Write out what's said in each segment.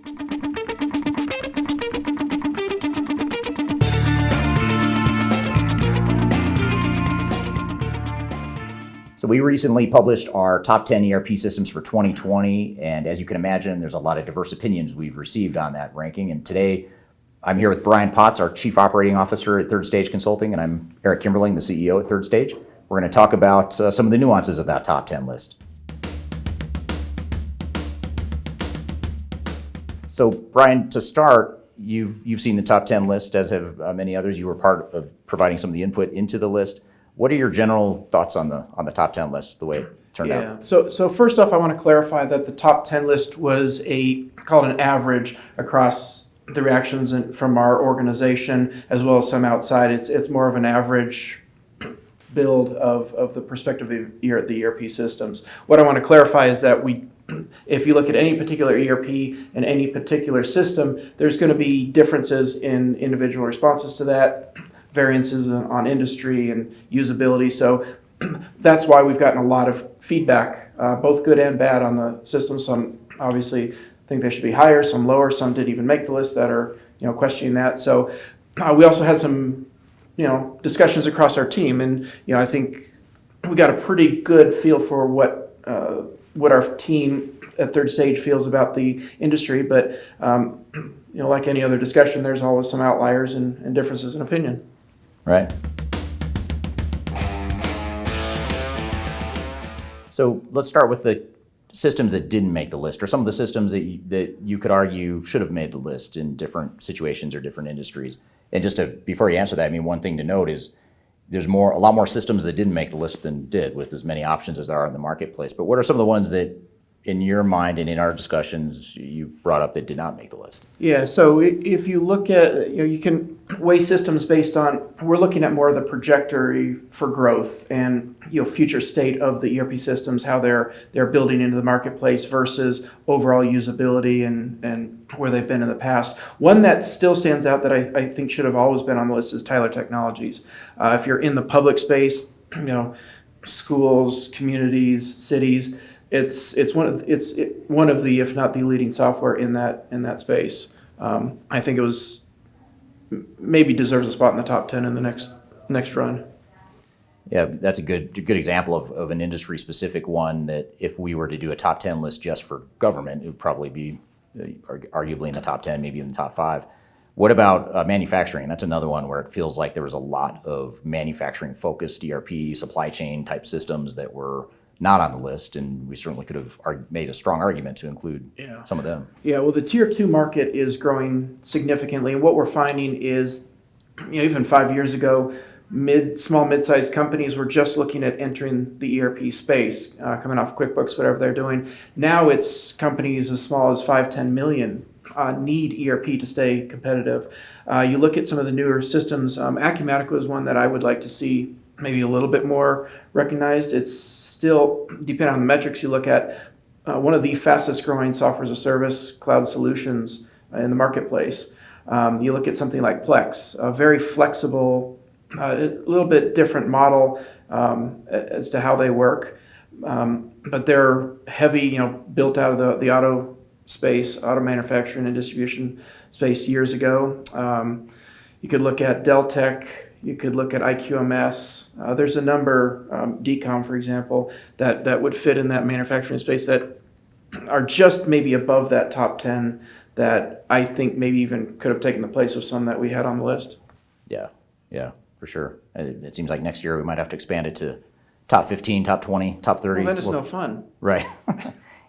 So we recently published our top 10 ERP systems for 2020, and as you can imagine, there's a lot of diverse opinions we've received on that ranking. And today, I'm here with Brian Potts, our Chief Operating Officer at Third Stage Consulting, and I'm Eric Kimberling, the CEO at Third Stage. We're going to talk about some of the nuances of that top 10 list. So Brian, to start, you've seen the top 10 list, as have many others. You were part of providing some of the input into the list. What are your general thoughts on the top 10 list, the way it turned out? So first off, I want to clarify that the top 10 list was called an average across the reactions from our organization as well as some outside. It's more of an average build of the perspective of the ERP systems. What I want to clarify is that if you look at any particular ERP and any particular system, there's going to be differences in individual responses to that, variances on industry and usability. So that's why we've gotten a lot of feedback, both good and bad, on the system. Some obviously think they should be higher, some lower, some didn't even make the list that are questioning that. So we also had some discussions across our team, and I think we got a pretty good feel for what our team at Third Stage feels about the industry. But like any other discussion, there's always some outliers and differences in opinion. Right. So let's start with the systems that didn't make the list, or some of the systems that you could argue should have made the list in different situations or different industries. And before you answer that, one thing to note is there's a lot more systems that didn't make the list than did, with as many options as there are in the marketplace. But what are some of the ones that, in your mind and in our discussions, you brought up that did not make the list? Yeah, so if you look at, you can weigh systems based on, we're looking at more of the trajectory for growth and, future state of the ERP systems, how they're building into the marketplace versus overall usability and where they've been in the past. One that still stands out that I think should have always been on the list is Tyler Technologies. If you're in the public space, schools, communities, cities, it's one of the, if not the leading software in that space. I think it was maybe deserves a spot in the top 10 in the next run. Yeah, that's a good example of an industry specific one that if we were to do a top 10 list just for government, it would probably be arguably in the top 10, maybe in the top 5. What about manufacturing? That's another one where it feels like there was a lot of manufacturing focused ERP supply chain type systems that were not on the list, and we certainly could have made a strong argument to include some of them. Yeah, well, the Tier 2 market is growing significantly, and what we're finding is, even 5 years ago, small, mid-sized companies were just looking at entering the ERP space, coming off QuickBooks, whatever they're doing. Now it's companies as small as 5-10 million need ERP to stay competitive. You look at some of the newer systems, Acumatica is one that I would like to see maybe a little bit more recognized. It's still, depending on the metrics you look at, one of the fastest growing software as a service cloud solutions in the marketplace. You look at something like Plex, a very flexible, a little bit different model as to how they work, but they're heavy, built out of the auto space, auto manufacturing and distribution space years ago. You could look at Deltek. You could look at IQMS. There's a number, Deacom, for example, that would fit in that manufacturing space that are just maybe above that top 10 that I think maybe even could have taken the place of some that we had on the list. Yeah, for sure. It seems like next year we might have to expand it to top 15, top 20, top 30. Well, then it's no fun. Right.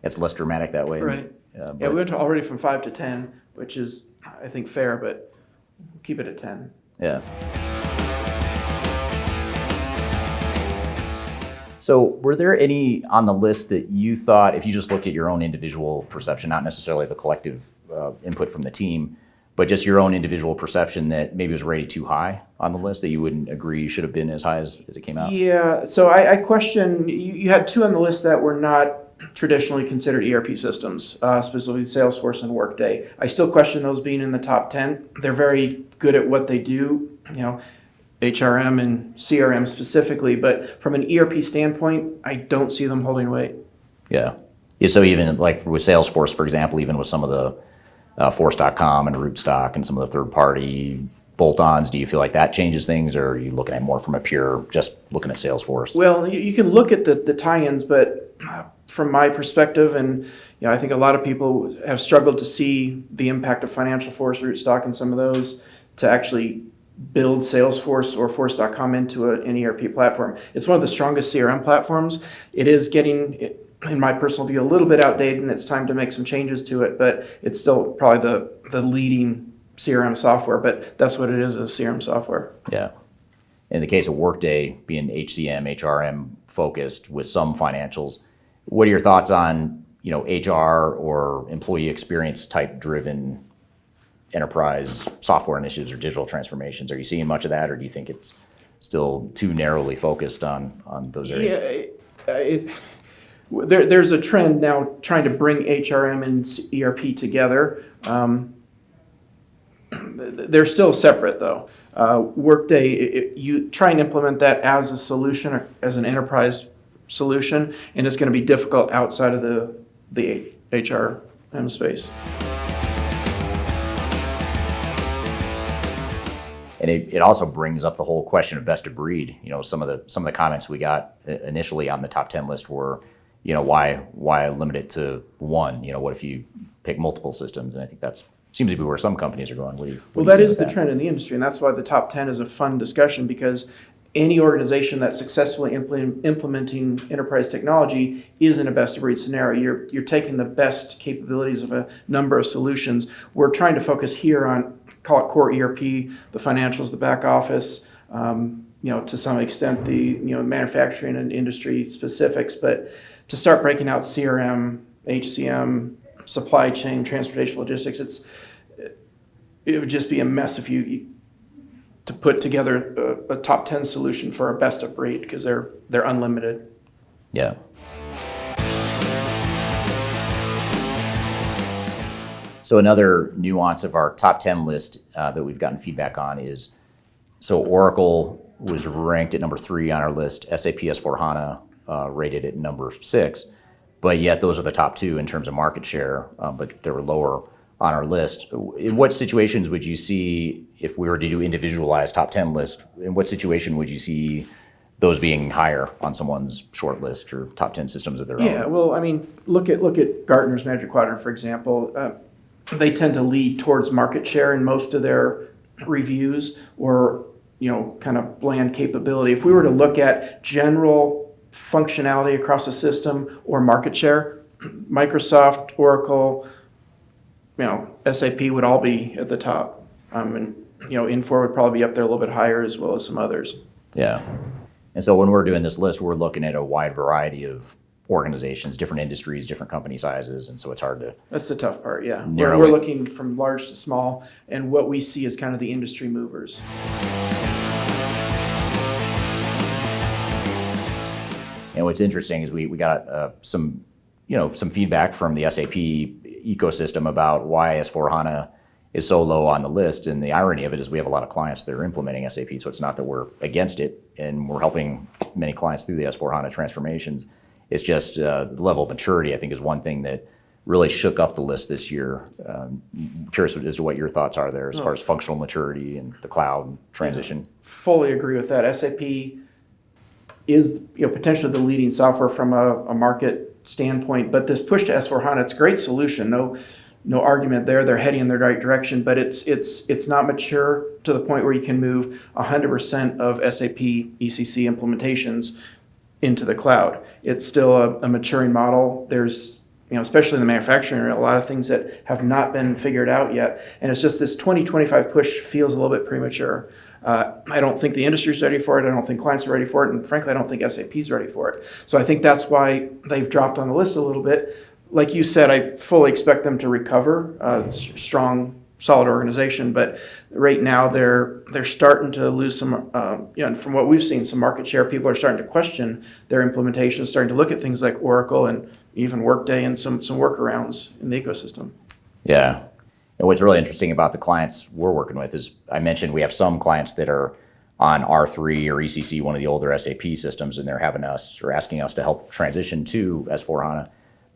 It's less dramatic that way. Right. We went already from 5 to 10, which is, I think, fair, but keep it at 10. Yeah. So were there any on the list that you thought, if you just looked at your own individual perception, not necessarily the collective input from the team, but just your own individual perception, that maybe was rated too high on the list, that you wouldn't agree should have been as high as it came out? Yeah, so I question, you had 2 on the list that were not traditionally considered ERP systems, specifically Salesforce and Workday. I still question those being in the top 10. They're very good at what they do, HRM and CRM specifically, but from an ERP standpoint, I don't see them holding weight. Yeah. So even like with Salesforce, for example, even with some of the Force.com and Rootstock and some of the third-party bolt-ons? Do you feel like that changes things, or are you looking at more from a pure, just looking at Salesforce? Well, you can look at the tie-ins, but from my perspective, and I think a lot of people have struggled to see the impact of Financial Force, Rootstock, and some of those to actually build Salesforce or Force.com into an ERP platform. It's one of the strongest CRM platforms. It is getting, in my personal view, a little bit outdated, and it's time to make some changes to it, but it's still probably the leading CRM software, but that's what it is CRM software. Yeah. In the case of Workday being HCM, HRM focused with some financials, what are your thoughts on, HR or employee experience type driven enterprise software initiatives or digital transformations? Are you seeing much of that, or do you think it's still too narrowly focused on those areas? Yeah, there's a trend now trying to bring HRM and ERP together. They're still separate though. Workday, you try and implement that as a solution, or as an enterprise solution, and it's going to be difficult outside of the HRM space. And it also brings up the whole question of best of breed. Some of the comments we got initially on the top 10 list were, why limit it to one? What if you pick multiple systems? And I think that seems to be where some companies are going. Well, that is the trend in the industry, and that's why the top 10 is a fun discussion, because any organization that's successfully implementing enterprise technology is in a best-of-breed scenario. You're taking the best capabilities of a number of solutions. We're trying to focus here on, call it core ERP, the financials, the back office, to some extent the manufacturing and industry specifics. But to start breaking out CRM, HCM, supply chain, transportation, logistics, it would just be a mess if you to put together a top 10 solution for a best of breed, because they're unlimited. Yeah. So another nuance of our top 10 list that we've gotten feedback on is, so Oracle was ranked at number 3 on our list, SAP S4HANA rated at number 6, but yet those are the top 2 in terms of market share, but they were lower on our list. In what situations would you see, if we were to do individualized top 10 list, in what situation would you see those being higher on someone's short list or top 10 systems of their own? Yeah, well, I mean, look at Gartner's Magic Quadrant, for example. They tend to lead towards market share in most of their reviews, or kind of bland capability. If we were to look at general functionality across a system or market share, Microsoft, Oracle, SAP would all be at the top. And Infor would probably be up there a little bit higher, as well as some others. Yeah. And so when we're doing this list, we're looking at a wide variety of organizations, different industries, different company sizes, and so it's hard to... That's the tough part, yeah. We're looking from large to small, and what we see is kind of the industry movers. And what's interesting is we got some feedback from the SAP ecosystem about why S4HANA is so low on the list. And the irony of it is we have a lot of clients that are implementing SAP, so it's not that we're against it, and we're helping many clients through the S4HANA transformations. It's just the level of maturity, I think, is one thing that really shook up the list this year. Curious as to what your thoughts are there as far as functional maturity and the cloud transition. Fully agree with that. SAP is potentially the leading software from a market standpoint, but this push to S4HANA, it's a great solution. No argument there. They're heading in the right direction, but it's not mature to the point where you can move 100% of SAP ECC implementations into the cloud. It's still a maturing model. There's, especially in the manufacturing area, a lot of things that have not been figured out yet. And it's just this 2025 push feels a little bit premature. I don't think the industry's ready for it. I don't think clients are ready for it. And frankly, I don't think SAP's ready for it. So I think that's why they've dropped on the list a little bit. Like you said, I fully expect them to recover. Strong, solid organization, but right now they're starting to lose some. And from what we've seen, some market share. People are starting to question their implementation, starting to look at things like Oracle and even Workday and some workarounds in the ecosystem. Yeah. And what's really interesting about the clients we're working with is, I mentioned we have some clients that are on R3 or ECC, one of the older SAP systems, and they're having us or asking us to help transition to S4HANA.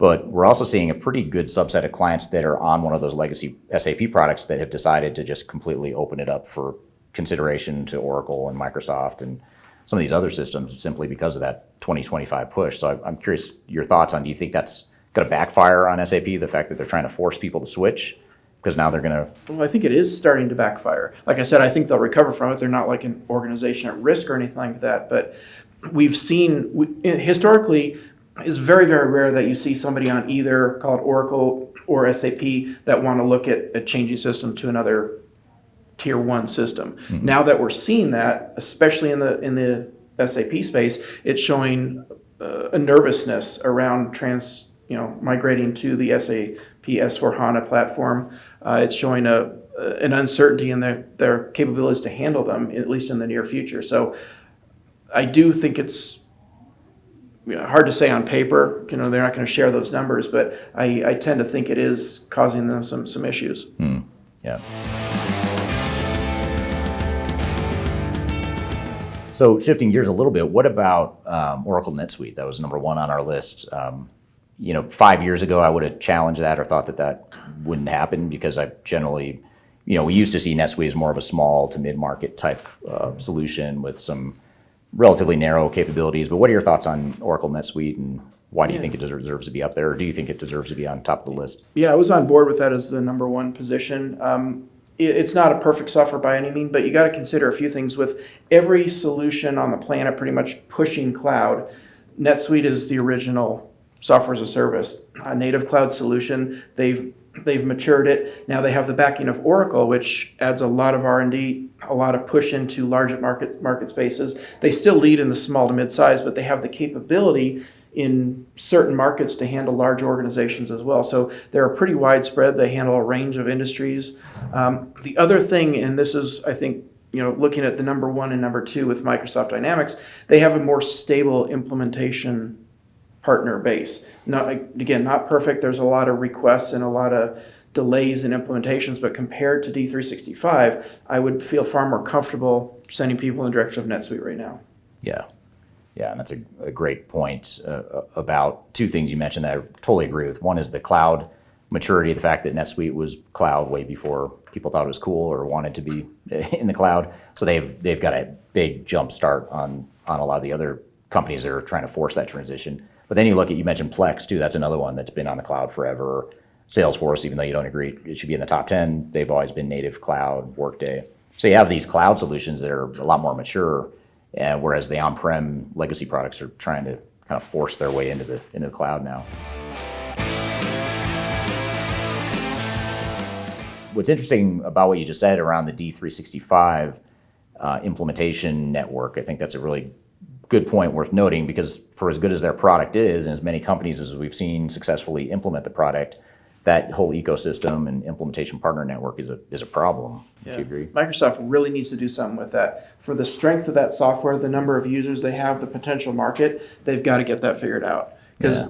But we're also seeing a pretty good subset of clients that are on one of those legacy SAP products that have decided to just completely open it up for consideration to Oracle and Microsoft and some of these other systems simply because of that 2025 push. So I'm curious your thoughts on, do you think that's going to backfire on SAP, the fact that they're trying to force people to switch? Because now they're going to... Well, I think it is starting to backfire. Like I said, I think they'll recover from it. They're not like an organization at risk or anything like that. But we've seen, historically, it's very, very rare that you see somebody on either called Oracle or SAP that want to look at a changing system to another Tier I system. Mm-hmm. Now that we're seeing that, especially in the SAP space, it's showing a nervousness around migrating to the SAP S/4HANA platform. It's showing an uncertainty in their capabilities to handle them, at least in the near future. So I do think it's hard to say on paper. They're not going to share those numbers, but I tend to think it is causing them some issues. Yeah. So shifting gears a little bit, what about Oracle NetSuite? That was number one on our list. 5 years ago, I would have challenged that or thought that wouldn't happen, because I generally, we used to see NetSuite as more of a small to mid-market type solution with some relatively narrow capabilities. But what are your thoughts on Oracle NetSuite, and why do you think it deserves to be up there, or do you think it deserves to be on top of the list? Yeah, I was on board with that as the number one position. It's not a perfect software by any means, but you got to consider a few things. With every solution on the planet pretty much pushing cloud, NetSuite is the original software as a service, a native cloud solution. They've matured it. Now they have the backing of Oracle, which adds a lot of R&D, a lot of push into large market spaces. They still lead in the small to mid-size, but they have the capability in certain markets to handle large organizations as well. So they're pretty widespread. They handle a range of industries. The other thing, and this is, I think, looking at the number one and number two with Microsoft Dynamics, they have a more stable implementation partner base. Not perfect. There's a lot of requests and a lot of delays in implementations, but compared to D365, I would feel far more comfortable sending people in the direction of NetSuite right now. Yeah, and that's a great point about two things you mentioned that I totally agree with. One is the cloud maturity, the fact that NetSuite was cloud way before people thought it was cool or wanted to be in the cloud. So they've got a big jump start on a lot of the other companies that are trying to force that transition. But then you mentioned Plex too. That's another one that's been on the cloud forever. Salesforce, even though you don't agree it should be in the top 10, they've always been native cloud. Workday. So you have these cloud solutions that are a lot more mature, whereas the on-prem legacy products are trying to kind of force their way into the cloud now. What's interesting about what you just said around the D365 implementation network, I think that's a really good point worth noting, because for as good as their product is, and as many companies as we've seen successfully implement the product, that whole ecosystem and implementation partner network is a problem. Yeah. Do you agree? Microsoft really needs to do something with that. For the strength of that software, the number of users they have, the potential market, they've got to get that figured out. Because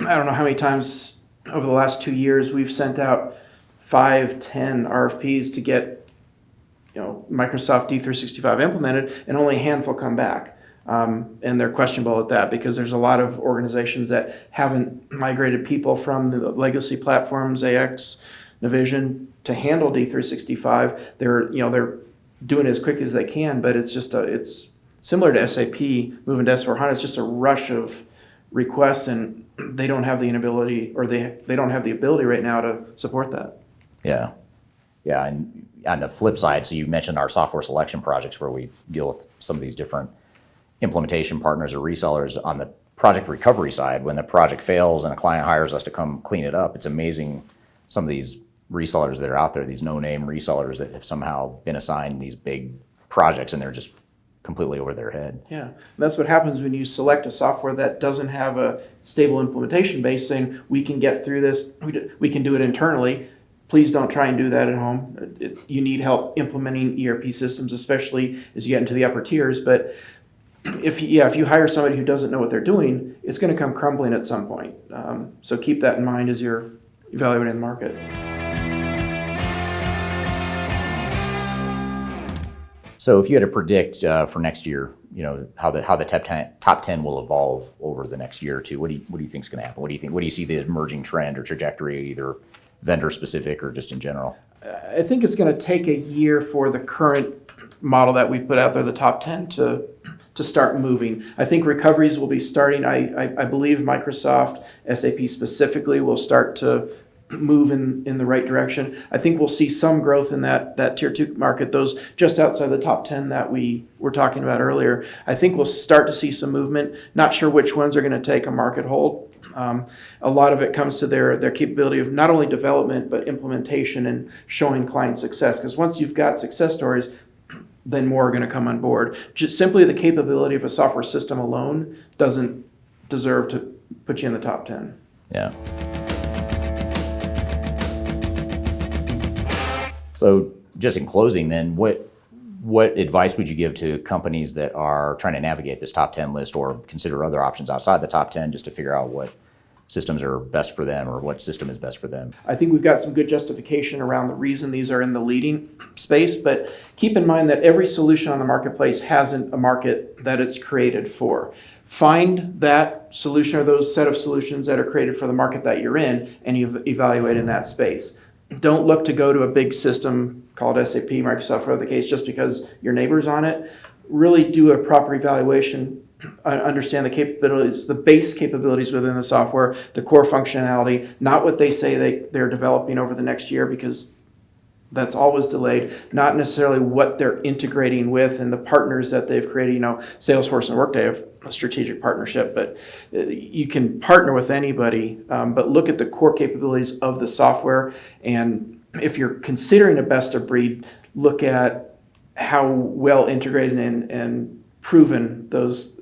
I don't know how many times over the last 2 years we've sent out 5, 10 RFPs to get Microsoft D365 implemented, and only a handful come back. And they're questionable at that, because there's a lot of organizations that haven't migrated people from the legacy platforms, AX, Navision, to handle D365. They're doing it as quick as they can, but it's just it's similar to SAP moving to S/4HANA. It's just a rush of requests, and they don't have the inability, or they don't have the ability right now to support that. Yeah, and on the flip side, so you mentioned our software selection projects where we deal with some of these different implementation partners or resellers. On the project recovery side, when the project fails and a client hires us to come clean it up, it's amazing some of these resellers that are out there, these no-name resellers that have somehow been assigned these big projects, and they're just completely over their head. Yeah, that's what happens when you select a software that doesn't have a stable implementation base, saying we can get through this, we can do it internally. Please don't try and do that at home. You need help implementing ERP systems, especially as you get into the upper tiers. But if you hire somebody who doesn't know what they're doing, it's going to come crumbling at some point. So keep that in mind as you're evaluating the market. So if you had to predict for next year, how the top 10 will evolve over the next year or two. What do you think is going to happen? What do you think? What do you see the emerging trend or trajectory, either vendor specific or just in general? I think it's going to take a year for the current model that we've put out there, the top 10, to start moving. I think recoveries will be starting. I believe Microsoft, SAP specifically, will start to move in the right direction. I think we'll see some growth in that Tier 2 market, those just outside the top 10 that we were talking about earlier. I think we'll start to see some movement. Not sure which ones are going to take a market hold. A lot of it comes to their capability of not only development, but implementation and showing client success. Because once you've got success stories, then more are going to come on board. Just simply the capability of a software system alone doesn't deserve to put you in the top 10. Yeah. So just in closing then, what advice would you give to companies that are trying to navigate this top 10 list or consider other options outside the top 10 just to figure out what systems are best for them or what system is best for them? I think we've got some good justification around the reason these are in the leading space, but keep in mind that every solution on the marketplace hasn't a market that it's created for. Find that solution or those set of solutions that are created for the market that you're in, and you evaluate in that space. Don't look to go to a big system called SAP, Microsoft, whatever the case, just because your neighbor's on it. Really do a proper evaluation, understand the capabilities, the base capabilities within the software, the core functionality, not what they say they're developing over the next year, because that's always delayed, not necessarily what they're integrating with and the partners that they've created. Salesforce and Workday have a strategic partnership, but you can partner with anybody, but look at the core capabilities of the software. And if you're considering a best of breed, look at how well integrated and proven those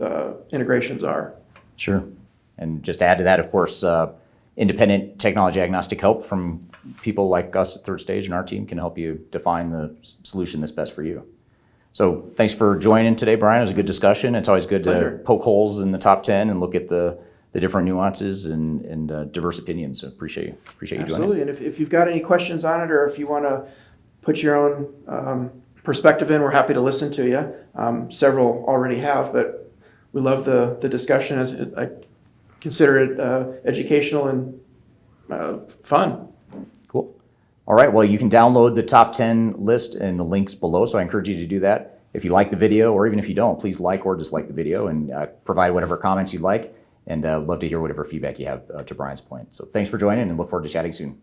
integrations are. Sure. And just to add to that, of course, independent technology agnostic help from people like us at Third Stage and our team can help you define the solution that's best for you. So thanks for joining today, Brian. It was a good discussion. It's always good to poke holes in the top 10 and look at the different nuances and diverse opinions. So appreciate you joining. Absolutely. And if you've got any questions on it, or if you want to put your own perspective in, we're happy to listen to you. Several already have, but we love the discussion. I consider it educational and fun. Cool. All right. Well, you can download the top 10 list and the links below, so I encourage you to do that. If you like the video, or even if you don't, please like or dislike the video and provide whatever comments you'd like. And I'd love to hear whatever feedback you have to Brian's point. So thanks for joining and look forward to chatting soon.